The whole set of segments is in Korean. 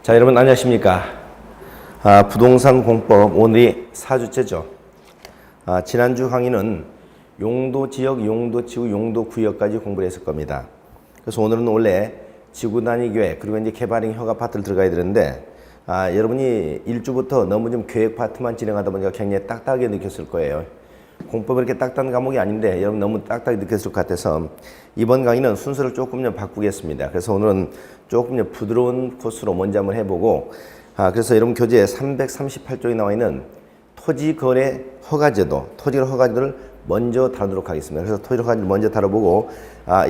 자, 여러분 안녕하십니까? 부동산 공법 오늘이 4주째죠. 지난주 강의는 용도 지역, 용도 지구, 용도 구역까지 공부를 했을 겁니다. 그래서 오늘은 원래 지구 단위 계획 그리고 이제 개발형 허가 파트를 들어가야 되는데 여러분이 1주부터 너무 좀 계획 파트만 진행하다 보니까 굉장히 딱딱하게 느꼈을 거예요. 공법이 이렇게 딱딱한 과목이 아닌데 여러분 너무 딱딱하게 느꼈을 것 같아서 이번 강의는 순서를 조금 좀 바꾸겠습니다. 그래서 오늘은 조금 좀 부드러운 코스로 먼저 한번 해보고 그래서 여러분 교재에 338쪽에 나와 있는 토지거래 허가제도, 토지거래 허가제도를 먼저 다루도록 하겠습니다. 그래서 토지거래 허가제도를 먼저 다뤄보고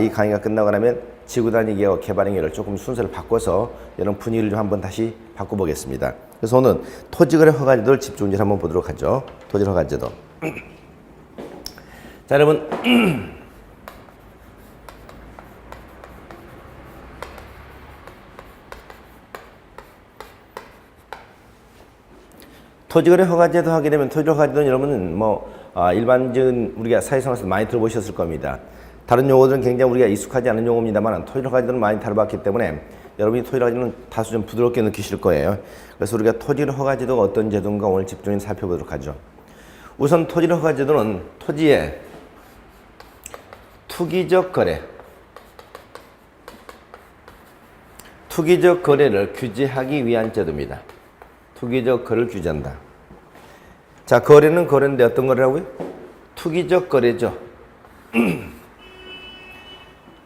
이 강의가 끝나고 나면 지구단위 계획 개발행위를 조금 순서를 바꿔서 여러분 분위기를 좀 한번 다시 바꿔보겠습니다. 그래서 오늘 토지거래 허가제도를 집중적으로 한번 보도록 하죠. 토지거래 허가제도. 자, 여러분 토지거래 허가제도 하게 되면 토지거래 허가제도는 여러분은 일반적인 우리가 사회생활에서 많이 들어보셨을 겁니다. 다른 용어들은 굉장히 우리가 익숙하지 않은 용어입니다만 토지거래 허가제도는 많이 다뤄봤기 때문에 여러분이 토지거래 허가제도는 다소 좀 부드럽게 느끼실 거예요. 그래서 우리가 토지거래 허가제도가 어떤 제도인가 오늘 집중해서 살펴보도록 하죠. 우선 토지거래 허가제도는 토지의 투기적 거래를 규제하기 위한 제도입니다. 투기적 거래를 규제한다. 자, 거래는 거래인데 어떤 거래라고요? 투기적 거래죠.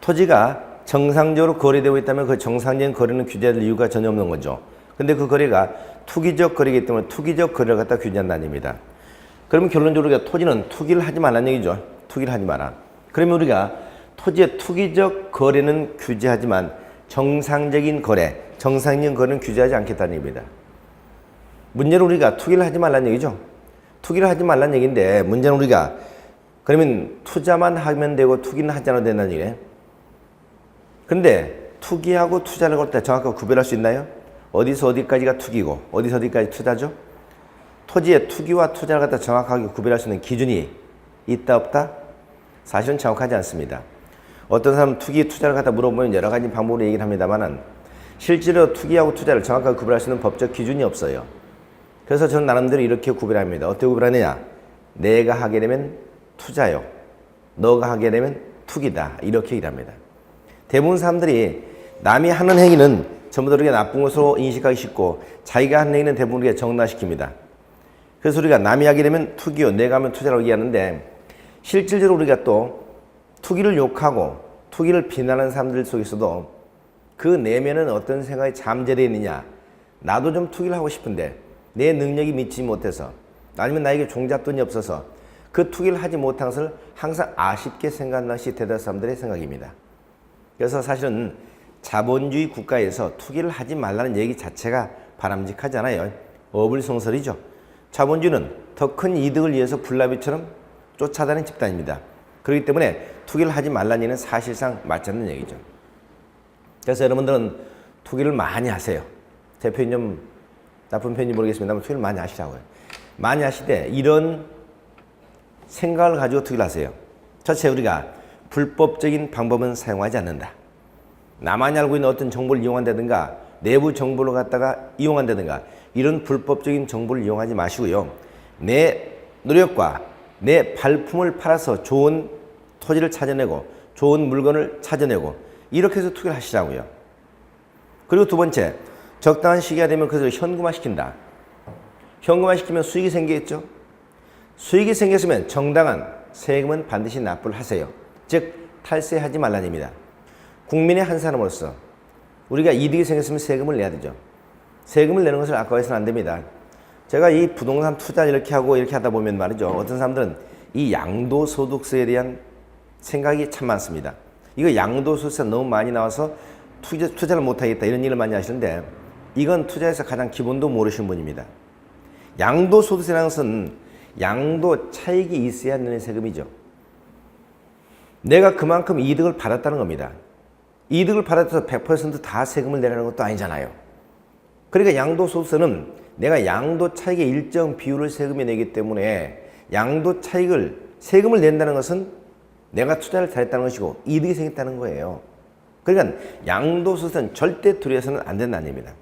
토지가 정상적으로 거래되고 있다면 그 정상적인 거래는 규제할 이유가 전혀 없는 거죠. 근데 그 거래가 투기적 거래이기 때문에 투기적 거래를 갖다 규제한다는 얘기입니다. 그러면 결론적으로 우리가 토지는 투기를 하지 말라는 얘기죠. 투기를 하지 마라. 그러면 우리가 토지의 투기적 거래는 규제하지만 정상적인 거래는 규제하지 않겠다는 얘기입니다. 문제는 우리가 투기를 하지 말라는 얘기죠. 투기를 하지 말라는 얘기인데 문제는 우리가 그러면 투자만 하면 되고 투기는 하지 않아도 된다는 얘기예요. 근데 투기하고 투자를 걸 때 정확하게 구별할 수 있나요? 어디서 어디까지가 투기고 어디서 어디까지 투자죠? 토지의 투기와 투자를 갖다 정확하게 구별할 수 있는 기준이 있다 없다? 사실은 정확하지 않습니다. 어떤 사람은 투기, 투자를 갖다 물어보면 여러 가지 방법으로 얘기를 합니다만 실제로 투기하고 투자를 정확하게 구별할 수 있는 법적 기준이 없어요. 그래서 저는 나름대로 이렇게 구별합니다. 어떻게 구별하느냐? 내가 하게 되면 투자요. 너가 하게 되면 투기다. 이렇게 얘기합니다. 대부분 사람들이 남이 하는 행위는 전부 다 우리가 나쁜 것으로 인식하기 쉽고 자기가 하는 행위는 대부분 우리가 정당화시킵니다. 그래서 우리가 남이 하게 되면 투기요. 내가 하면 투자라고 얘기하는데 실질적으로 우리가 또 투기를 욕하고 투기를 비난하는 사람들 속에서도 그 내면은 어떤 생각이 잠재되어 있느냐. 나도 좀 투기를 하고 싶은데 내 능력이 미치지 못해서 아니면 나에게 종잣돈이 없어서 그 투기를 하지 못한 것을 항상 아쉽게 생각하는 것이 대다수 사람들의 생각입니다. 그래서 사실은 자본주의 국가에서 투기를 하지 말라는 얘기 자체가 바람직하지 않아요. 어불성설이죠. 자본주의는 더 큰 이득을 위해서 군라비처럼 쫓아다니는 집단입니다. 그렇기 때문에 투기를 하지 말라는 얘기는 사실상 맞지 않는 얘기죠. 그래서 여러분들은 투기를 많이 하세요. 제 표현 좀 나쁜 표현인지 모르겠습니다만 투기를 많이 하시라고요. 많이 하시되 이런 생각을 가지고 투기를 하세요. 첫째, 우리가 불법적인 방법은 사용하지 않는다. 나만이 알고 있는 어떤 정보를 이용한다든가 내부 정보를 갖다가 이용한다든가 이런 불법적인 정보를 이용하지 마시고요. 내 노력과 내 발품을 팔아서 좋은 토지를 찾아내고 좋은 물건을 찾아내고 이렇게 해서 투기를 하시라고요. 그리고 두 번째, 적당한 시기가 되면 그것을 현금화시킨다. 현금화시키면 수익이 생기겠죠. 수익이 생겼으면 정당한 세금은 반드시 납부를 하세요. 즉 탈세하지 말라는 얘기입니다. 국민의 한 사람으로서 우리가 이득이 생겼으면 세금을 내야 되죠. 세금을 내는 것을 아까워서는 안 됩니다. 제가 이 부동산 투자 이렇게 하고 이렇게 하다 보면 말이죠. 어떤 사람들은 이 양도소득세에 대한 생각이 참 많습니다. 이거 양도소득세 너무 많이 나와서 투자를 못하겠다 이런 일을 많이 하시는데 이건 투자에서 가장 기본도 모르시는 분입니다. 양도소득세라는 것은 양도 차익이 있어야 되는 세금이죠. 내가 그만큼 이득을 받았다는 겁니다. 이득을 받아서 100% 다 세금을 내라는 것도 아니잖아요. 그러니까 양도소득세는 내가 양도 차익의 일정 비율을 세금에 내기 때문에 양도 차익을 세금을 낸다는 것은 내가 투자를 잘했다는 것이고 이득이 생겼다는 거예요. 그러니까 양도소득세는 절대 두려워서는 안 된다는 얘기입니다.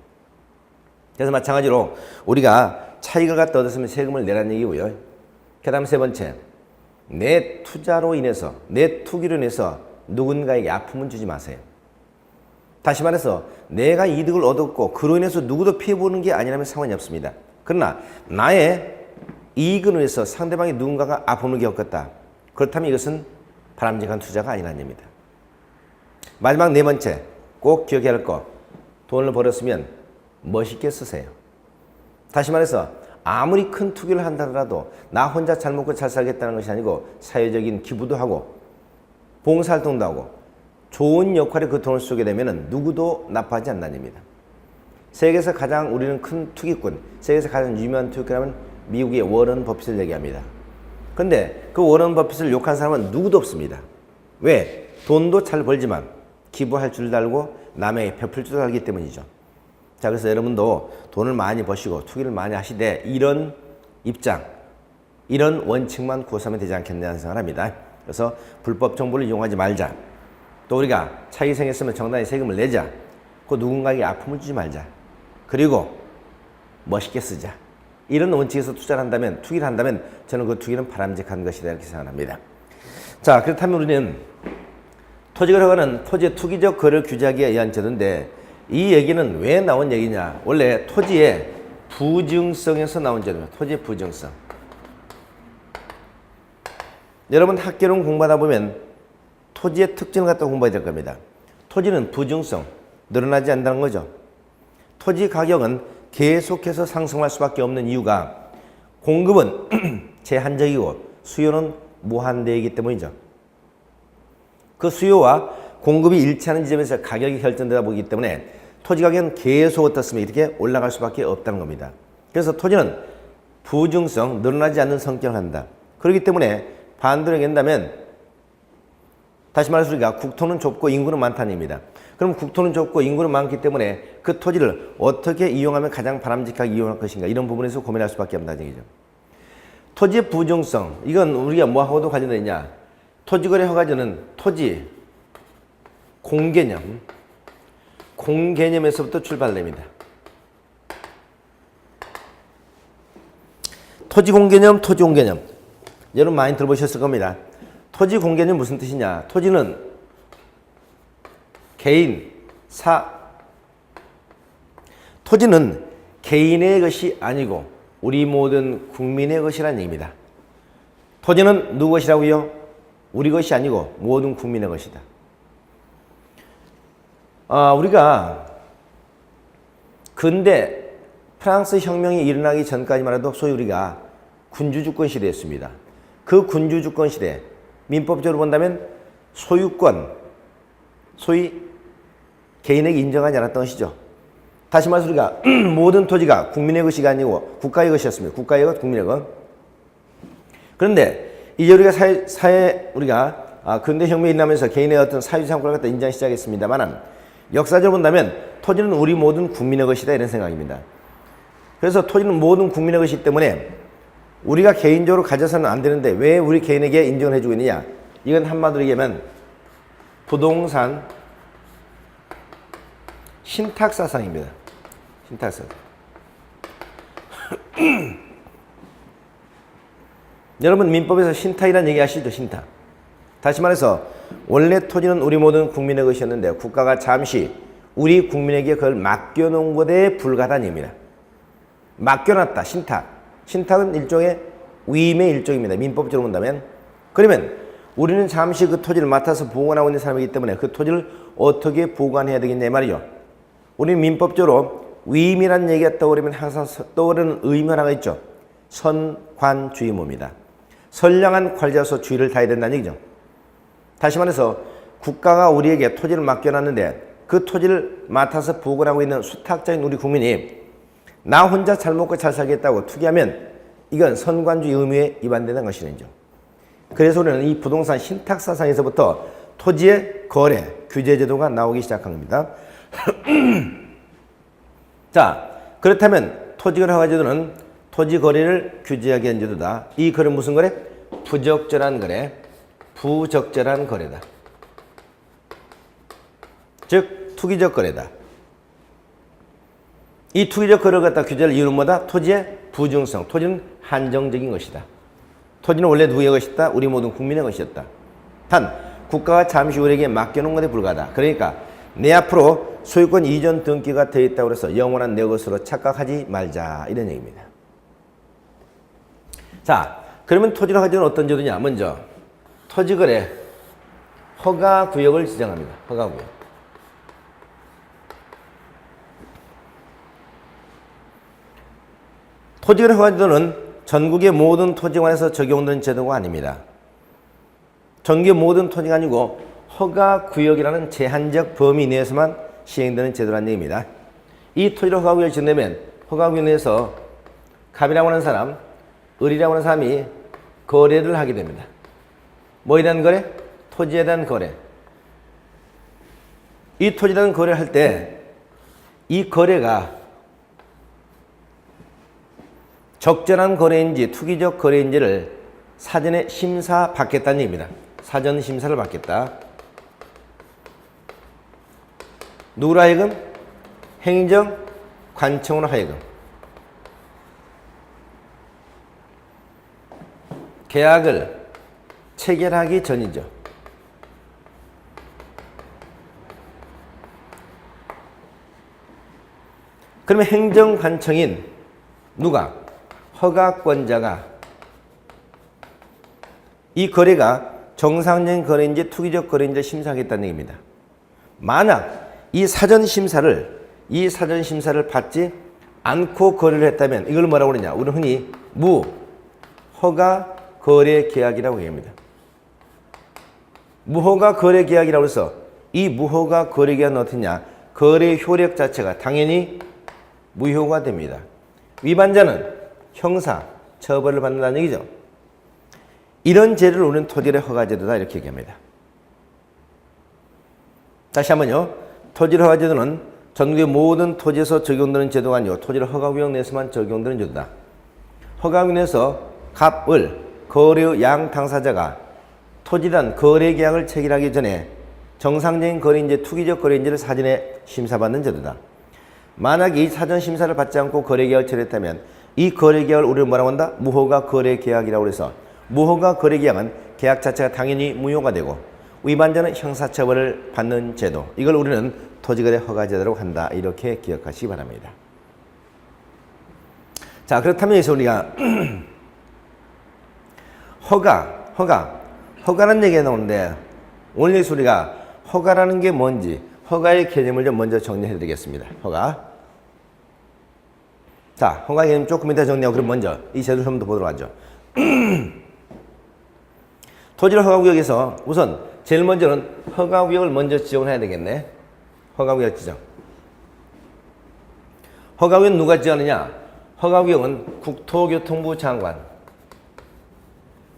그래서 마찬가지로 우리가 차익을 갖다 얻었으면 세금을 내라는 얘기고요. 그 다음 세 번째, 내 투자로 인해서, 내 투기로 인해서 누군가에게 아픔은 주지 마세요. 다시 말해서 내가 이득을 얻었고 그로 인해서 누구도 피해보는 게 아니라면 상관이 없습니다. 그러나 나의 이익을 위해서 상대방이 누군가가 아픔을 겪었다. 그렇다면 이것은 바람직한 투자가 아니라는 얘기입니다. 마지막 네 번째, 꼭 기억해야 할 것. 돈을 벌었으면 멋있게 쓰세요. 다시 말해서 아무리 큰 투기를 한다 하더라도 나 혼자 잘 먹고 잘 살겠다는 것이 아니고 사회적인 기부도 하고 봉사활동도 하고 좋은 역할에 그 돈을 쓰게 되면 누구도 나빠하지 않는 입니다. 세계에서 가장 우리는 큰 투기꾼, 세계에서 가장 유명한 투기꾼이라면 미국의 워런 버핏을 얘기합니다. 그런데 그 워런 버핏을 욕한 사람은 누구도 없습니다. 왜? 돈도 잘 벌지만 기부할 줄도 알고 남에게 베풀 줄도 알기 때문이죠. 자, 그래서 여러분도 돈을 많이 버시고 투기를 많이 하시되 이런 입장, 이런 원칙만 구사하면 되지 않겠냐는 생각을 합니다. 그래서 불법 정보를 이용하지 말자. 또 우리가 차익이 생겼으면 정당히 세금을 내자. 그 누군가에게 아픔을 주지 말자. 그리고 멋있게 쓰자. 이런 원칙에서 투자를 한다면, 투기를 한다면 저는 그 투기는 바람직한 것이다 이렇게 생각합니다. 자, 그렇다면 우리는 토지거래가는 토지의 투기적 거래를 규제하기 위해 의한 제도인데 이 얘기는 왜 나온 얘기냐? 원래 토지의 부증성에서 나온 제도입니다. 토지의 부증성. 여러분 학개론 공부하다 보면 토지의 특징을 갖다 공부해야 될 겁니다. 토지는 부증성, 늘어나지 않는다는 거죠. 토지 가격은 계속해서 상승할 수밖에 없는 이유가 공급은 제한적이고 수요는 무한대이기 때문이죠. 그 수요와 공급이 일치하는 지점에서 가격이 결정되다 보기 때문에 토지 가격은 계속 어떻습니까? 이렇게 올라갈 수밖에 없다는 겁니다. 그래서 토지는 부증성, 늘어나지 않는 성격을 한다. 그렇기 때문에 반대로 얘기한다면 다시 말해서 우리가 국토는 좁고 인구는 많다는 얘기입니다. 그럼 국토는 좁고 인구는 많기 때문에 그 토지를 어떻게 이용하면 가장 바람직하게 이용할 것인가 이런 부분에서 고민할 수밖에 없다는 얘기죠. 토지의 부증성, 이건 우리가 뭐하고도 관련되어 있냐? 토지거래 허가제는 토지 공개념, 공개념에서부터 출발됩니다. 토지 공개념, 토지 공개념. 여러분 많이 들어보셨을 겁니다. 토지 공개념 무슨 뜻이냐? 토지는 개인, 토지는 개인의 것이 아니고 우리 모든 국민의 것이라는 얘기입니다. 토지는 누구 것이라고요? 우리 것이 아니고 모든 국민의 것이다. 우리가 근대 프랑스 혁명이 일어나기 전까지만 해도 소위 우리가 군주주권 시대였습니다. 그 군주주권 시대, 민법적으로 본다면 소유권, 소위 개인에게 인정하지 않았던 것이죠. 다시 말해서 우리가 모든 토지가 국민의 것이 아니고 국가의 것이었습니다. 국가의 것, 국민의 것. 그런데 이제 우리가 우리가 근대 혁명이 일어나면서 개인의 어떤 사유상권을 갖다 인정하기 시작했습니다만 역사적으로 본다면 토지는 우리 모든 국민의 것이다 이런 생각입니다. 그래서 토지는 모든 국민의 것이기 때문에 우리가 개인적으로 가져서는 안 되는데 왜 우리 개인에게 인정을 해주고 있느냐? 이건 한마디로 얘기하면 부동산 신탁사상입니다. 신탁사상. 여러분 민법에서 신탁이라는 얘기 아시죠? 신탁. 다시 말해서 원래 토지는 우리 모든 국민의 것이었는데 국가가 잠시 우리 국민에게 그걸 맡겨놓은 것에 불과하다는 얘기입니다. 맡겨놨다. 신탁. 신탁은 일종의 위임의 일종입니다. 민법적으로 본다면. 그러면 우리는 잠시 그 토지를 맡아서 보관하고 있는 사람이기 때문에 그 토지를 어떻게 보관해야 되겠냐 말이죠. 우리는 민법적으로 위임이라는 얘기가 떠오르면 항상 떠오르는 의미 하나가 있죠. 선관주의무입니다. 선량한 관리자로서 주의를 다해야 된다는 얘기죠. 다시 말해서 국가가 우리에게 토지를 맡겨놨는데 그 토지를 맡아서 보관하고 있는 수탁자인 우리 국민이 나 혼자 잘 먹고 잘 살겠다고 투기하면 이건 선관주의 의무에 위반되는 것이죠. 그래서 우리는 이 부동산 신탁사상에서부터 토지의 거래 규제 제도가 나오기 시작한 겁니다. 자, 그렇다면 토지거래 허가제도는 토지 거래를 규제하기 위한 제도다. 이 거래는 무슨 거래? 부적절한 거래, 부적절한 거래다. 즉 투기적 거래다. 이 투기적 거래를 갖다 규제할 이유는 뭐다? 토지의 부중성. 토지는 한정적인 것이다. 토지는 원래 누구의 것이다? 우리 모든 국민의 것이었다. 단 국가가 잠시 우리에게 맡겨놓은 것에 불과하다. 그러니까 내 앞으로 소유권 이전 등기가 되어 있다고 해서 영원한 내 것으로 착각하지 말자, 이런 얘기입니다. 자, 그러면 토지를 가지고는 어떤 제도냐? 먼저 토지거래 허가구역을 지정합니다. 허가구역. 토지거래 허가제도는 전국의 모든 토지관에서 적용되는 제도가 아닙니다. 전국의 모든 토지가 아니고 허가구역이라는 제한적 범위 내에서만 시행되는 제도라는 얘기입니다. 이 토지를 허가구역을 지정되면 허가구역 내에서 갑이라고 하는 사람, 을이라고 하는 사람이 거래를 하게 됩니다. 뭐에 대한 거래? 토지에 대한 거래. 이 토지에 대한 거래를 할 때 이 거래가 적절한 거래인지 투기적 거래인지를 사전에 심사받겠다는 얘기입니다. 사전 심사를 받겠다. 누구로 하여금? 행정관청으로 하여금. 계약을 체결하기 전이죠. 그러면 행정관청인 누가? 허가권자가 이 거래가 정상적인 거래인지 투기적 거래인지 심사하겠다는 얘기입니다. 만약 이 사전 심사를 받지 않고 거래를 했다면 이걸 뭐라고 그러냐? 우리는 흔히 무허가 거래 계약이라고 얘기합니다. 무허가 거래 계약이라고 해서 이 무허가 거래 계약은 어떻냐? 거래 효력 자체가 당연히 무효가 됩니다. 위반자는 형사 처벌을 받는다는 얘기죠. 이런 제도를 우리는 토지거래 허가제도다, 이렇게 얘기합니다. 다시 한번요. 토지거래 허가제도는 전국의 모든 토지에서 적용되는 제도가 아니고 토지거래 허가구역 내에서만 적용되는 제도다. 허가구역 내에서 갑, 을, 거래의 양 당사자가 토지란 거래 계약을 체결하기 전에 정상적인 거래인지 투기적 거래인지를 사전에 심사받는 제도다. 만약 이 사전 심사를 받지 않고 거래 계약을 체결했다면 이 거래 계약을 우리는 뭐라고 한다? 무허가 거래 계약이라고 해서 무허가 거래 계약은 계약 자체가 당연히 무효가 되고 위반자는 형사처벌을 받는 제도. 이걸 우리는 토지거래 허가제도라고 한다. 이렇게 기억하시기 바랍니다. 자, 그렇다면 여기서 우리가 허가라는 얘기가 나오는데 오늘 여기서 우리가 허가라는 게 뭔지 허가의 개념을 좀 먼저 정리해 드리겠습니다. 허가. 자, 허가 개념 조금 이따 정리하고 그럼 먼저 이 제도를 좀 더 보도록 하죠. 토지거래 허가구역에서 우선 제일 먼저는 허가구역을 먼저 지정을 해야 되겠네. 허가구역 지정. 허가구역은 누가 지정하느냐? 허가구역은 국토교통부 장관,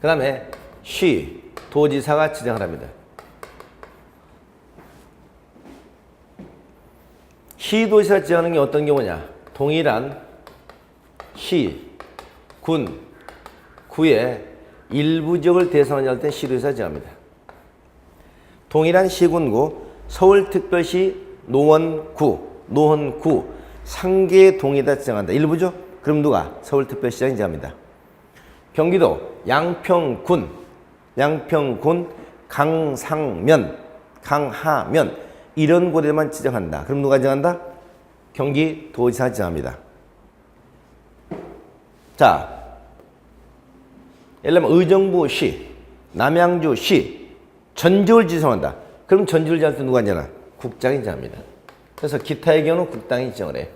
그 다음에 시, 도지사가 지정을 합니다. 시도지사가 지정하는 게 어떤 경우냐? 동일한 시, 군, 구의 일부 지역을 대상으로 할 때 시도지사가 지정합니다. 동일한 시군구, 서울특별시, 노원구, 상계의 동에다 지정한다. 일부죠? 그럼 누가? 서울특별시장이 지정합니다. 경기도 양평군, 강상면, 강하면 이런 곳에만 지정한다. 그럼 누가 지정한다? 경기도지사가 지정합니다. 자, 예를 들면 의정부시, 남양주시, 전지를 지정한다. 그럼 전지를 지정할 때 누가 지정하나? 국장이 지정합니다. 그래서 기타의 경우는 국당이 지정을 해.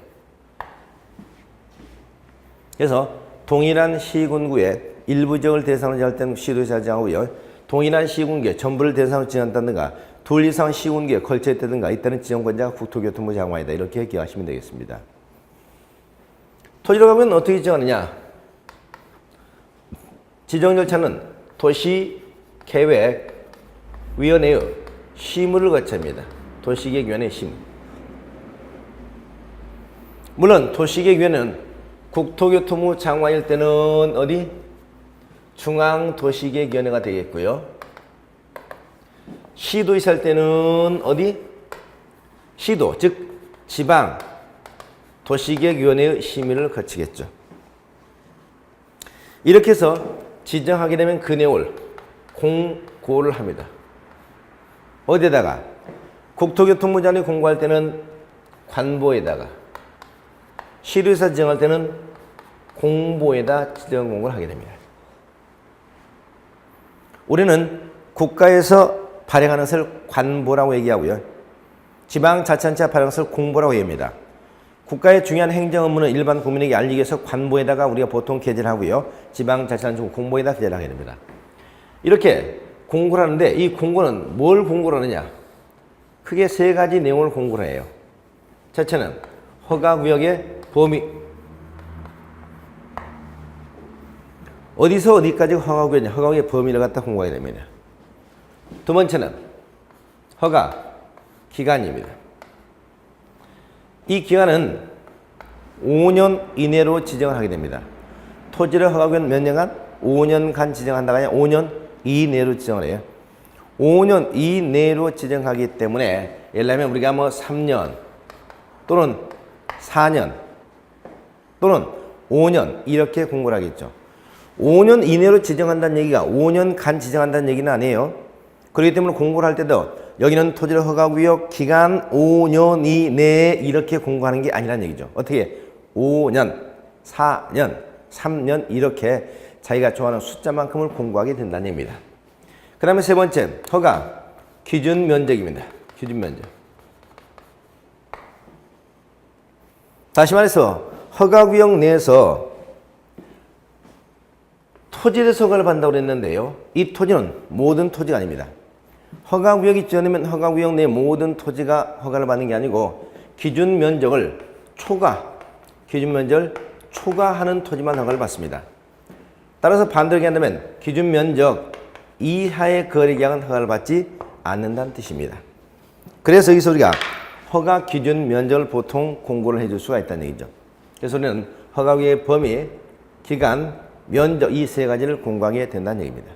그래서 동일한 시군구의 일부 지역을 대상으로 지정할 때는 시도지사가 지정하고요. 동일한 시군구의 전부를 대상으로 지정한다든가 둘 이상 시군구에 걸쳐있다든가 이때는 지정권자가 국토교통부 장관이다. 이렇게 기억하시면 되겠습니다. 토지를 가면 어떻게 지정하느냐? 지정 절차는 도시계획위원회의 심의를 거칩니다. 도시계획위원회 심의. 물론 도시계획위원회는 국토교통부 장관일 때는 어디? 중앙도시계획위원회가 되겠고요. 시도지사일 때는 어디? 시도, 즉 지방 도시계획위원회의 심의를 거치겠죠. 이렇게 해서 지정하게 되면 그 내용을 공고를 합니다. 어디에다가? 국토교통부장이 공고할 때는 관보에다가, 시의사 지정할 때는 공보에다 지정 공고를 하게 됩니다. 우리는 국가에서 발행하는 것을 관보라고 얘기하고요. 지방자치단체가 발행하는 것을 공보라고 얘기합니다. 국가의 중요한 행정 업무는 일반 국민에게 알리기 위해서 관보에다가 우리가 보통 게재를 하고요. 지방자치단체 공보에다 게재를 하게 됩니다. 이렇게 공고를 하는데 이 공고는 뭘 공고를 하느냐? 크게 세 가지 내용을 공고를 해요. 첫째는 허가구역의 범위. 어디서 어디까지 허가구역이냐? 허가구역의 범위를 갖다 공고하게 됩니다. 두 번째는 허가 기간입니다. 이 기간은 5년 이내로 지정을 하게 됩니다. 토지를 허가구역은 몇 년간? 5년간 지정한다가 아니라 5년 이내로 지정을 해요. 5년 이내로 지정하기 때문에 예를 들면 우리가 뭐 3년 또는 4년 또는 5년 이렇게 공고를 하겠죠. 5년 이내로 지정한다는 얘기가 5년간 지정한다는 얘기는 아니에요. 그렇기 때문에 공고를 할 때도 여기는 토지를 허가구역 기간 5년 이내에 이렇게 공고하는 게 아니라는 얘기죠. 어떻게? 5년, 4년, 3년 이렇게 자기가 좋아하는 숫자만큼을 공고하게 된다는 얘기입니다. 그 다음에 세 번째, 허가 기준 면적입니다. 기준 면적. 다시 말해서 허가구역 내에서 토지를 허가를 받는다고 그랬는데요. 이 토지는 모든 토지가 아닙니다. 허가구역이 지정되면 허가구역 내 모든 토지가 허가를 받는 게 아니고 기준 면적을 초과하는 토지만 허가를 받습니다. 따라서 반대로 얘기한다면 기준 면적 이하의 거래계약은 허가를 받지 않는다는 뜻입니다. 그래서 여기서 우리가 허가 기준 면적을 보통 공고를 해줄 수가 있다는 얘기죠. 그래서 우리는 허가구역의 범위, 기간, 면적 이 세 가지를 공고하게 된다는 얘기입니다.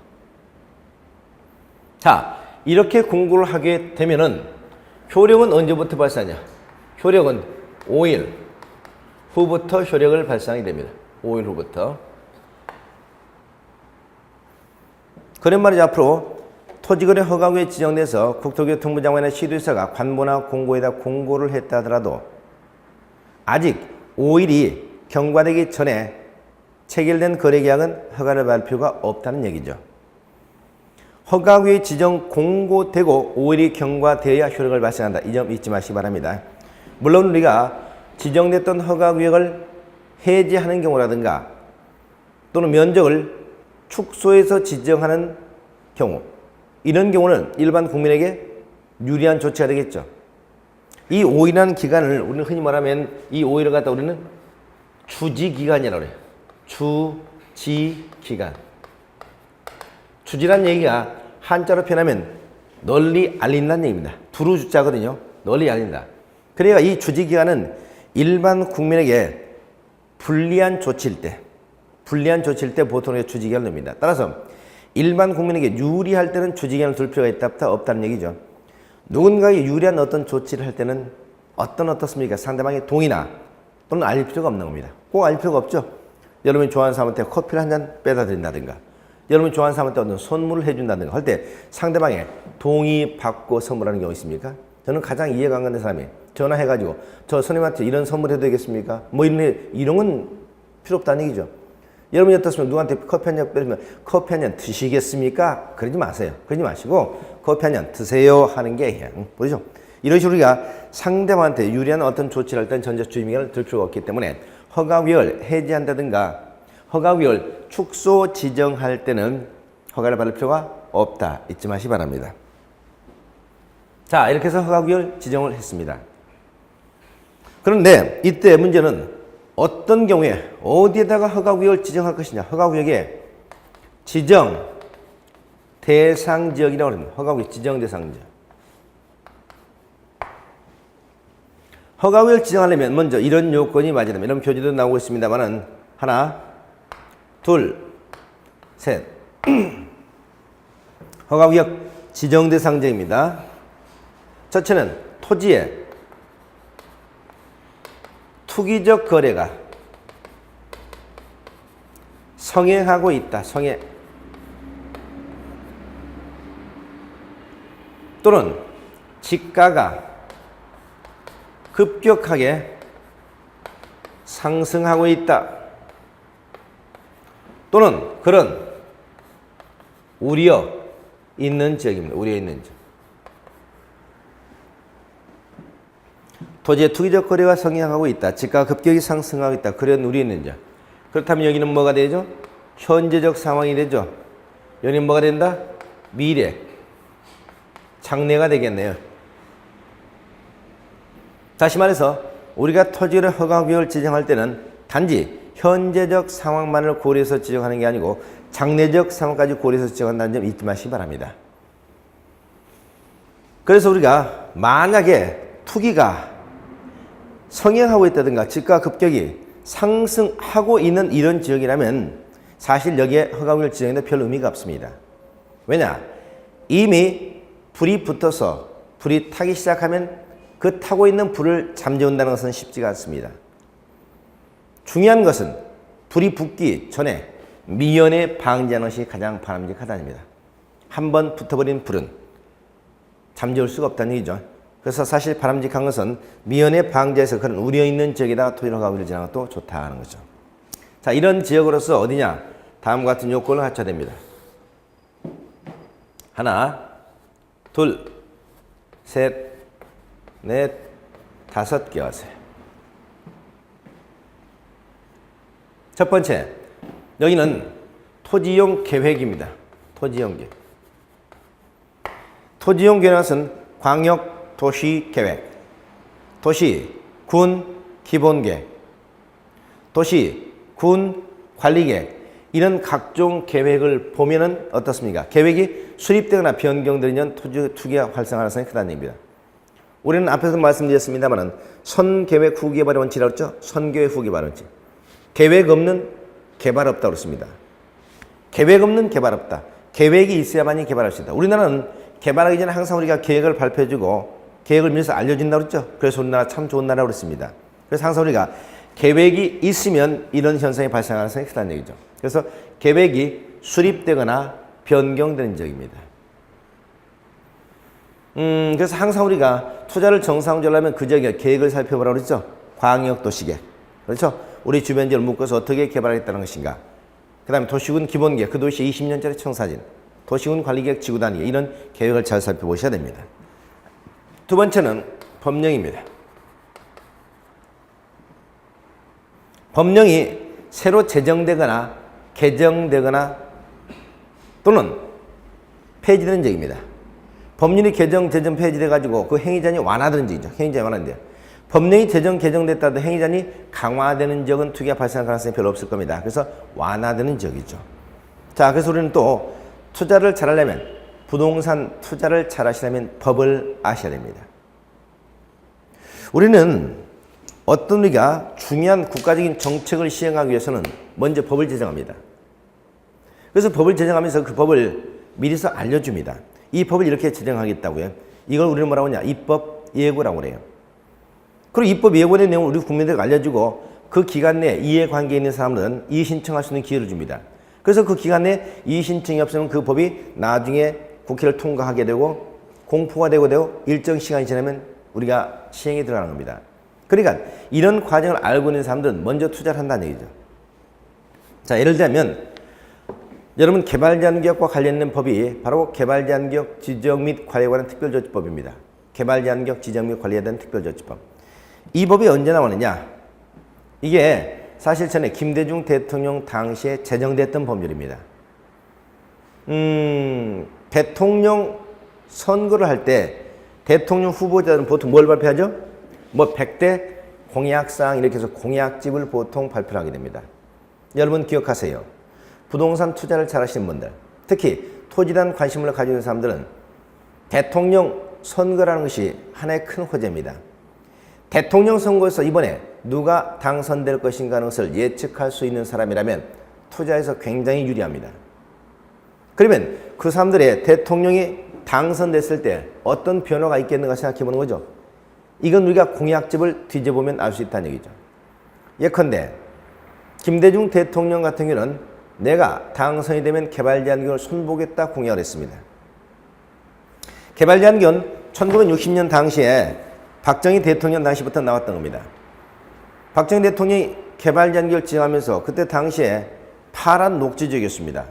자, 이렇게 공고를 하게 되면은 효력은 언제부터 발생하냐? 효력은 5일 후부터 효력을 발생하게 됩니다. 5일 후부터. 그런 말이죠. 앞으로 토지거래 허가구역에 지정돼서 국토교통부 장관이나 시도지사가 관보나 공고에다 공고를 했다 하더라도 아직 5일이 경과되기 전에 체결된 거래계약은 허가를 받을 필요가 없다는 얘기죠. 허가구역 지정 공고되고 5일이 경과되어야 효력을 발생한다. 이 점 잊지 마시기 바랍니다. 물론 우리가 지정됐던 허가구역을 해제하는 경우라든가 또는 면적을 축소해서 지정하는 경우 이런 경우는 일반 국민에게 유리한 조치가 되겠죠. 이 5일이라는 기간을 우리는 흔히 말하면 이 5일을 갖다 우리는 주지기간이라고 해요. 주지기간. 주지란 얘기가 한자로 표현하면 널리 알린다는 얘기입니다. 두루 주자거든요. 널리 알린다. 그러니까 이 주지기간은 일반 국민에게 불리한 조치일 때 보통 주지기간을 냅니다. 따라서 일반 국민에게 유리할 때는 주지기간을 둘 필요가 있다 없다는 얘기죠. 누군가에게 유리한 어떤 조치를 할 때는 어떻습니까? 상대방의 동의나 또는 알릴 필요가 없는 겁니다. 꼭 알릴 필요가 없죠. 여러분이 좋아하는 사람한테 커피를 한 잔 빼다 드린다든가 여러분이 좋아하는 사람한테 어떤 선물을 해준다든가 할 때 상대방의 동의 받고 선물하는 경우 있습니까? 저는 가장 이해가 안 가는 사람이 전화해가지고 저 선생님한테 이런 선물 해도 되겠습니까? 뭐 이런 건 필요 없다는 얘기죠. 여러분이 어떻습니까? 누구한테 커피 한 잔 빼면 커피 한 잔 드시겠습니까? 그러지 마세요. 그러지 마시고 커피 한 잔 드세요 하는 게 그냥 보이죠? 이런 식으로 우리가 상대방한테 유리한 어떤 조치를 할 때는 전자주의미간을 들 필요가 없기 때문에 허가구역을 해제한다든가 허가구역을 축소 지정할 때는 허가를 받을 필요가 없다. 잊지 마시기 바랍니다. 자, 이렇게 해서 허가구역을 지정을 했습니다. 그런데 이때 문제는 어떤 경우에 어디에다가 허가구역을 지정할 것이냐. 허가구역의 지정 대상지역이라고 합니다. 허가구역 지정 대상지역. 허가구역을 지정하려면 먼저 이런 요건이 맞아야 됩니다. 이런 표지도 나오고 있습니다만은 하나, 둘, 셋. 허가구역 지정 대상지역입니다. 첫째는 토지의 투기적 거래가 성행하고 있다. 성행. 또는 지가가 급격하게 상승하고 있다. 또는 그런 우려 있는 지역입니다. 우려 있는 지역. 토지의 투기적 거래가 성행하고 있다. 지가가 급격히 상승하고 있다. 그런 우려 있는 지역. 그렇다면 여기는 뭐가 되죠? 현재적 상황이 되죠. 여기는 뭐가 된다? 미래. 장래가 되겠네요. 다시 말해서 우리가 토지의 허가구역을 지정할 때는 단지 현재적 상황만을 고려해서 지정하는 게 아니고 장래적 상황까지 고려해서 지정한다는 점 잊지 마시기 바랍니다. 그래서 우리가 만약에 투기가 성행하고 있다든가 지가가 급격히 상승하고 있는 이런 지역이라면 사실 여기에 허가구역을 지정해도 별 의미가 없습니다. 왜냐? 이미 불이 붙어서 불이 타기 시작하면 그 타고 있는 불을 잠재운다는 것은 쉽지가 않습니다. 중요한 것은 불이 붙기 전에 미연에 방지하는 것이 가장 바람직하다는 겁니다. 한번 붙어버린 불은 잠재울 수가 없다는 얘기죠. 그래서 사실 바람직한 것은 미연에 방지해서 그런 우려 있는 지역에다가 토지 허가구역을 지정하는 것도 좋다는 거죠. 자, 이런 지역으로서 어디냐? 다음과 같은 요건을 갖춰야 됩니다. 하나, 둘, 셋, 넷, 다섯 개 하세요. 첫 번째, 여기는 토지용 계획입니다. 토지용 계획. 토지용 계획은 광역 도시 계획, 도시, 군 기본계획, 도시, 군 관리계획, 이런 각종 계획을 보면은 어떻습니까? 계획이 수립되거나 변경되면 토지 투기가 활성화 가능성이 크다는 얘기입니다. 우리는 앞에서 말씀드렸습니다만은 선계획 후개발의 원칙이라고 했죠? 선계획 후개발 원칙. 계획 없는 개발 없다고 그랬습니다. 계획 없는 개발 없다. 계획이 있어야만이 개발할 수 있다. 우리나라는 개발하기 전에 항상 우리가 계획을 발표해주고 계획을 미리서 알려준다고 그랬죠? 그래서 우리나라 참 좋은 나라라고 그랬습니다. 그래서 항상 우리가 계획이 있으면 이런 현상이 발생할 가능성이 크다는 얘기죠. 그래서 계획이 수립되거나 변경되는 지역입니다. 그래서 항상 우리가 투자를 정상적으로 하면 그 지역에 계획을 살펴보라고 그랬죠? 광역도시계획. 그렇죠? 우리 주변 지역을 묶어서 어떻게 개발하겠다는 것인가. 그 다음에 도시군 기본계획, 그 도시 20년짜리 청사진, 도시군 관리계획 지구단위, 이런 계획을 잘 살펴보셔야 됩니다. 두 번째는 법령입니다. 법령이 새로 제정되거나 개정되거나 또는 폐지되는 적입니다. 법률이 개정, 제정, 폐지돼가지고 그 행위자니 완화되는 적이죠. 행위자니 완화된대요. 법령이 제정, 개정됐다도 행위자니 강화되는 적은 투기가 발생할 가능성이 별로 없을 겁니다. 그래서 완화되는 적이죠. 자, 그래서 우리는 또 투자를 잘하려면, 부동산 투자를 잘하시려면 법을 아셔야 됩니다. 우리는 어떤 우리가 중요한 국가적인 정책을 시행하기 위해서는 먼저 법을 제정합니다. 그래서 법을 제정하면서 그 법을 미리서 알려줍니다. 이 법을 이렇게 제정하겠다고요. 이걸 우리는 뭐라고 하냐? 입법 예고라고 그래요. 그리고 입법 예고의 내용을 우리 국민들에게 알려주고 그 기간 내에 이해관계에 있는 사람들은 이의 신청할 수 있는 기회를 줍니다. 그래서 그 기간 내에 이의 신청이 없으면 그 법이 나중에 국회를 통과하게 되고 공포가 되고 일정 시간이 지나면 우리가 시행에 들어가는 겁니다. 그러니까 이런 과정을 알고 있는 사람들은 먼저 투자를 한다는 얘기죠. 자, 예를 들면 여러분 개발제한구역과 관련된 법이 바로 개발제한구역 지정 및 관리에 관한 특별조치법입니다. 개발제한구역 지정 및 관리에 대한 특별조치법. 이 법이 언제 나오느냐? 이게 사실 전에 김대중 대통령 당시에 제정됐던 법률입니다. 대통령 선거를 할 때 대통령 후보자들은 보통 뭘 발표하죠? 뭐 100대 공약사항 이렇게 해서 공약집을 보통 발표를 하게 됩니다. 여러분 기억하세요. 부동산 투자를 잘 하시는 분들, 특히 토지에 대한 관심을 가지고 있는 사람들은 대통령 선거라는 것이 하나의 큰 호재입니다. 대통령 선거에서 이번에 누가 당선될 것인가 하는 것을 예측할 수 있는 사람이라면 투자에서 굉장히 유리합니다. 그러면 그 사람들의 대통령이 당선됐을 때 어떤 변화가 있겠는가 생각해 보는 거죠. 이건 우리가 공약집을 뒤져보면 알 수 있다는 얘기죠. 예컨대 김대중 대통령 같은 경우는 내가 당선이 되면 개발제한경을 손보겠다 공약을 했습니다. 개발제한경 1960년 당시에 박정희 대통령 당시부터 나왔던 겁니다. 박정희 대통령이 개발제한경을 지정하면서 그때 당시에 파란 녹지 지역이었습니다.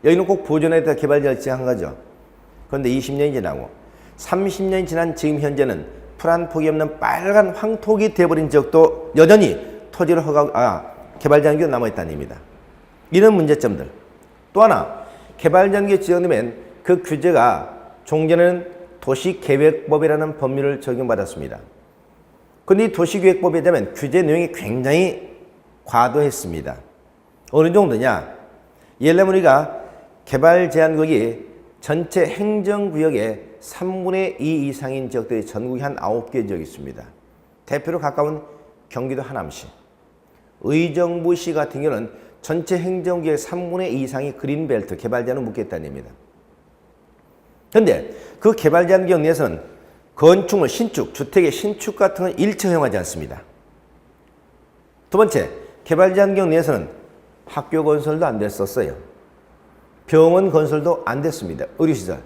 여기는 꼭 보존해야 개발제한을 지정한 거죠. 그런데 20년이 지나고 30년이 지난 지금 현재는 풀 한 폭이 없는 빨간 황토기 돼버린 지역도 여전히 토지를 개발제한경이 남아있다는 얘기입니다. 이런 문제점들. 또 하나, 개발제한경이 지정되면 그 규제가 종전에는 도시계획법이라는 법률을 적용받았습니다. 그런데 이 도시계획법에 대한 규제 내용이 굉장히 과도했습니다. 어느 정도냐? 예를 들면 우리가 개발제한구역이 전체 행정구역의 3분의 2 이상인 지역들이 전국에 한 9개 지역이 있습니다. 대표로 가까운 경기도 하남시, 의정부시 같은 경우는 전체 행정구역의 3분의 2 이상이 그린벨트 개발제한을 묶겠다는 얘기입니다. 그런데 그 개발제한 구역 내에서는 건축물, 신축, 주택의 신축 같은 건 일체 허용하지 않습니다. 두 번째, 개발제한 구역 내에서는 학교 건설도 안 됐었어요. 병원 건설도 안 됐습니다. 의료시설.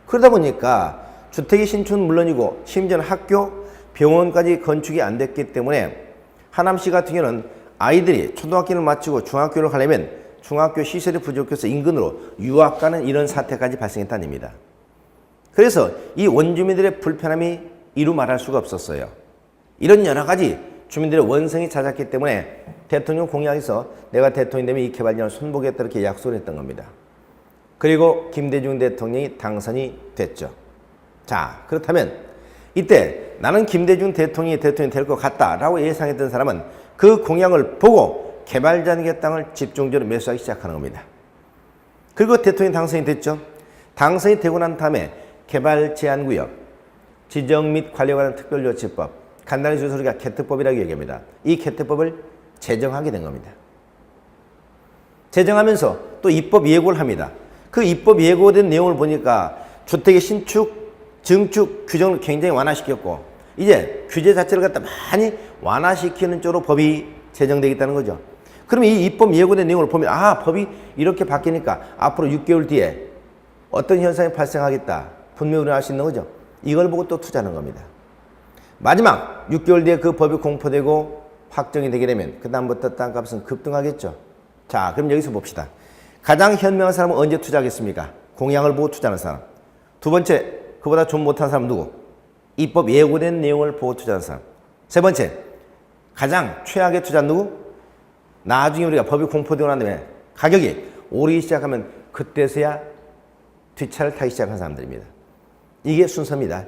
그러다 보니까 주택의 신축은 물론이고 심지어는 학교, 병원까지 건축이 안 됐기 때문에 하남시 같은 경우는 아이들이 초등학교를 마치고 중학교를 가려면 중학교 시설이 부족해서 인근으로 유학 가는 이런 사태까지 발생했다는 얘기입니다. 그래서 이 원주민들의 불편함이 이루 말할 수가 없었어요. 이런 여러 가지 주민들의 원성이 잦았기 때문에 대통령 공약에서 내가 대통령이 되면 이 개발제한을 손보겠다 이렇게 약속을 했던 겁니다. 그리고 김대중 대통령이 당선이 됐죠. 자, 그렇다면 이때 나는 김대중 대통령이 될 것 같다라고 예상했던 사람은 그 공약을 보고 개발제한의 땅을 집중적으로 매수하기 시작하는 겁니다. 그리고 대통령이 당선이 됐죠. 당선이 되고 난 다음에 개발제한구역, 지정 및 관리에 관한 특별조치법, 간단히 줄여서 우리가 개특법이라고 얘기합니다. 이 개특법을 제정하게 된 겁니다. 제정하면서 또 입법 예고를 합니다. 그 입법 예고된 내용을 보니까 주택의 신축, 증축 규정을 굉장히 완화시켰고 이제 규제 자체를 갖다 많이 완화시키는 쪽으로 법이 제정되겠다는 거죠. 그럼 이 입법 예고된 내용을 보면 법이 이렇게 바뀌니까 앞으로 6개월 뒤에 어떤 현상이 발생하겠다. 분명히 우리는 알 수 있는 거죠. 이걸 보고 또 투자하는 겁니다. 마지막 6개월 뒤에 그 법이 공포되고 확정이 되게 되면 그 다음부터 땅값은 급등하겠죠. 자, 그럼 여기서 봅시다. 가장 현명한 사람은 언제 투자하겠습니까? 공약을 보고 투자하는 사람. 두 번째, 그보다 좀 못한 사람 누구? 입법 예고된 내용을 보고 투자하는 사람. 세 번째, 가장 최악의 투자 누구? 나중에 우리가 법이 공포되고 난 다음에 가격이 오르기 시작하면 그때서야 뒷차를 타기 시작한 사람들입니다. 이게 순서입니다.